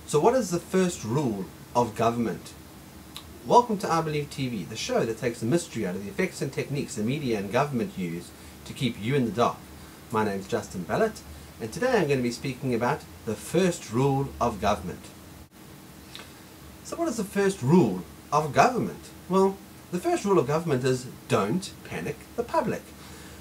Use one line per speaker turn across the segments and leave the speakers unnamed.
So what is the first rule of government? Welcome to iBelieve TV, the show that takes the mystery out of the effects and techniques the media and government use to keep you in the dark. My name is Justin Ballett, and today I'm going to be speaking about the first rule of government. So what is the first rule of government? Well, the first rule of government is don't panic the public.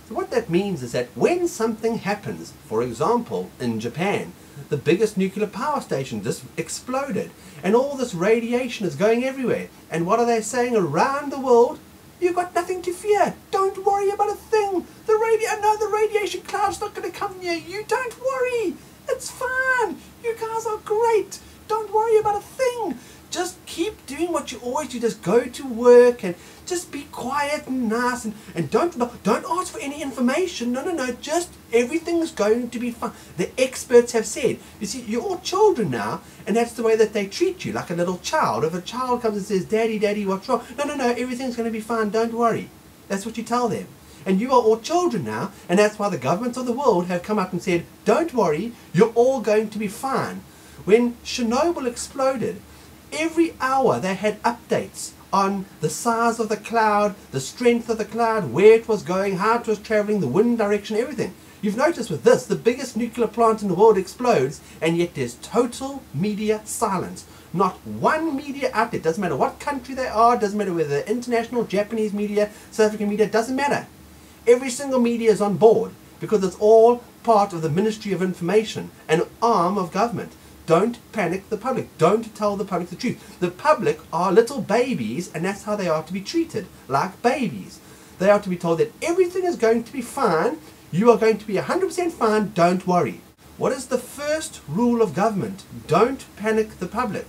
So what that means is that when something happens, for example in Japan, the biggest nuclear power station just exploded and all this radiation is going everywhere, and what are they saying around the world? You've got nothing to fear, don't worry about a thing, the radiation cloud's not going to come near you, don't worry, it's fine, you guys are great, don't worry about a thing. Just keep doing what you always do. Just go to work and just be quiet and nice, and don't ask for any information. No. Just everything's going to be fine. The experts have said. You see, you're all children now, and that's the way that they treat you, like a little child. If a child comes and says, "Daddy, what's wrong?" No, everything's going to be fine. Don't worry. That's what you tell them. And you are all children now, and that's why the governments of the world have come up and said, "Don't worry. You're all going to be fine." When Chernobyl exploded, every hour they had updates on the size of the cloud, the strength of the cloud, where it was going, how it was traveling, the wind direction, everything. You've noticed with this, the biggest nuclear plant in the world explodes, and yet there's total media silence. Not one media outlet, doesn't matter what country they are, doesn't matter whether they're international, Japanese media, South African media, doesn't matter. Every single media is on board because it's all part of the Ministry of Information, an arm of government. Don't panic the public. Don't tell the public the truth. The public are little babies, and that's how they are to be treated, like babies. They are to be told that everything is going to be fine. You are going to be 100% fine. Don't worry. What is the first rule of government? Don't panic the public.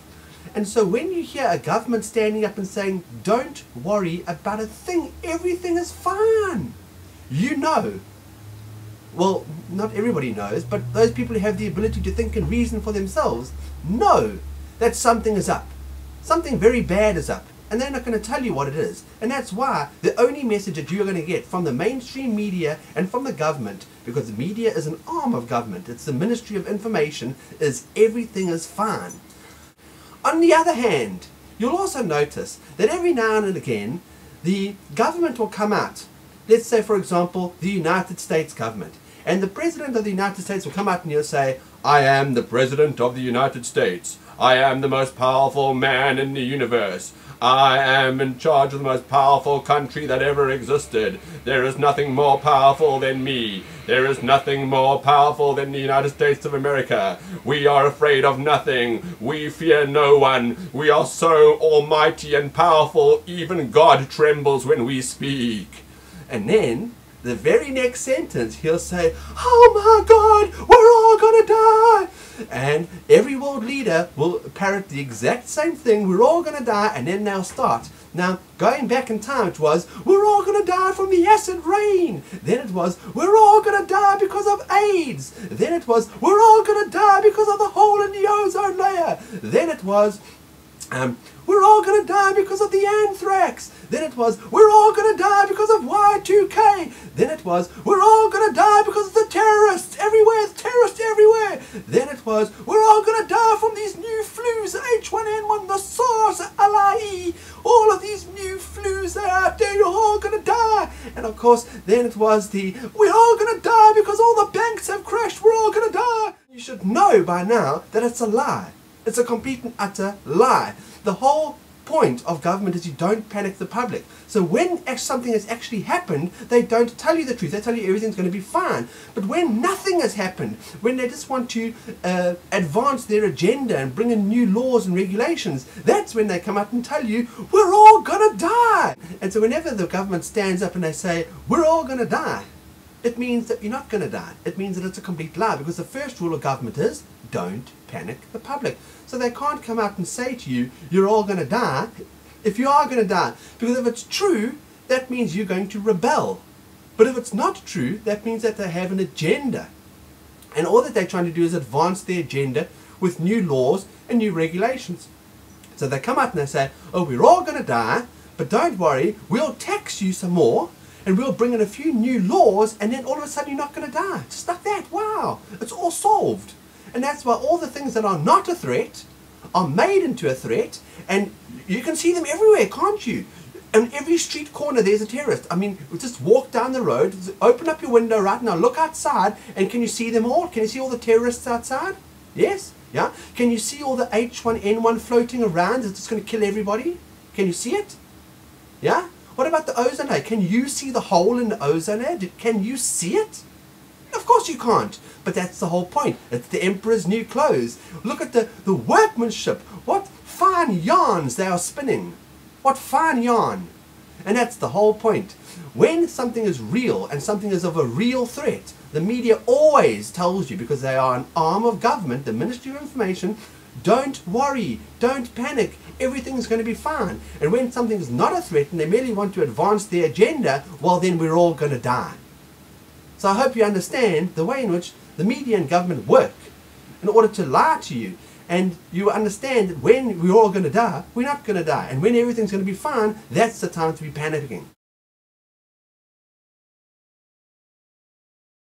And so when you hear a government standing up and saying, "Don't worry about a thing, everything is fine," you know. Well, not everybody knows, but those people who have the ability to think and reason for themselves know that something is up. Something very bad is up, and they're not going to tell you what it is. And that's why the only message that you're going to get from the mainstream media and from the government, because the media is an arm of government, it's the Ministry of Information, is everything is fine. On the other hand, you'll also notice that every now and again, the government will come out. Let's say, for example, the United States government. And the President of the United States will come out and he'll say, "I am the President of the United States. I am the most powerful man in the universe. I am in charge of the most powerful country that ever existed. There is nothing more powerful than me. There is nothing more powerful than the United States of America. We are afraid of nothing. We fear no one. We are so almighty and powerful, even God trembles when we speak." And then, the very next sentence, he'll say, "Oh my God, we're all gonna die." And every world leader will parrot the exact same thing, "We're all gonna die," and then they'll start. Now, going back in time, it was, "We're all gonna die from the acid rain." Then it was, "We're all gonna die because of AIDS." Then it was, "We're all gonna die because of the hole in the ozone layer." Then it was, "We're all going to die because of the anthrax." Then it was, "We're all going to die because of Y2K. Then it was, "We're all going to die because of the terrorists everywhere, terrorists everywhere." Then it was, "We're all going to die from these new flus, H1N1, the SARS, LIE, all of these new flus that are out there, you're all going to die." And of course, then it was "We're all going to die because all the banks have crashed, we're all going to die." You should know by now that it's a lie. It's a complete and utter lie. The whole point of government is you don't panic the public. So when something has actually happened, they don't tell you the truth. They tell you everything's going to be fine. But when nothing has happened, when they just want to advance their agenda and bring in new laws and regulations, that's when they come out and tell you, "We're all going to die." And so whenever the government stands up and they say, "We're all going to die," it means that you're not going to die. It means that it's a complete lie, because the first rule of government is don't panic the public. So they can't come out and say to you, "You're all going to die," if you are going to die. Because if it's true, that means you're going to rebel. But if it's not true, that means that they have an agenda. And all that they're trying to do is advance their agenda with new laws and new regulations. So they come out and they say, "Oh, we're all going to die, but don't worry, we'll tax you some more, and we'll bring in a few new laws, and then all of a sudden you're not going to die." Just like that. Wow, it's all solved. And that's why all the things that are not a threat are made into a threat, and you can see them everywhere, can't you? On every street corner there's a terrorist. I mean, just walk down the road, open up your window right now, look outside, and can you see them all? Can you see all the terrorists outside? Yes? Yeah? Can you see all the H1N1 floating around? It's just going to kill everybody? Can you see it? Yeah? What about the ozone layer? Can you see the hole in the ozone layer? Can you see it? Of course you can't. But that's the whole point. It's the emperor's new clothes. Look at the workmanship. What fine yarns they are spinning. What fine yarn. And that's the whole point. When something is real and something is of a real threat, the media always tells you, because they are an arm of government, the Ministry of Information, don't worry, don't panic, everything's going to be fine. And when something is not a threat and they merely want to advance their agenda, well then we're all going to die. So I hope you understand the way in which the media and government work in order to lie to you. And you understand that when we're all going to die, we're not going to die. And when everything's going to be fine, that's the time to be panicking.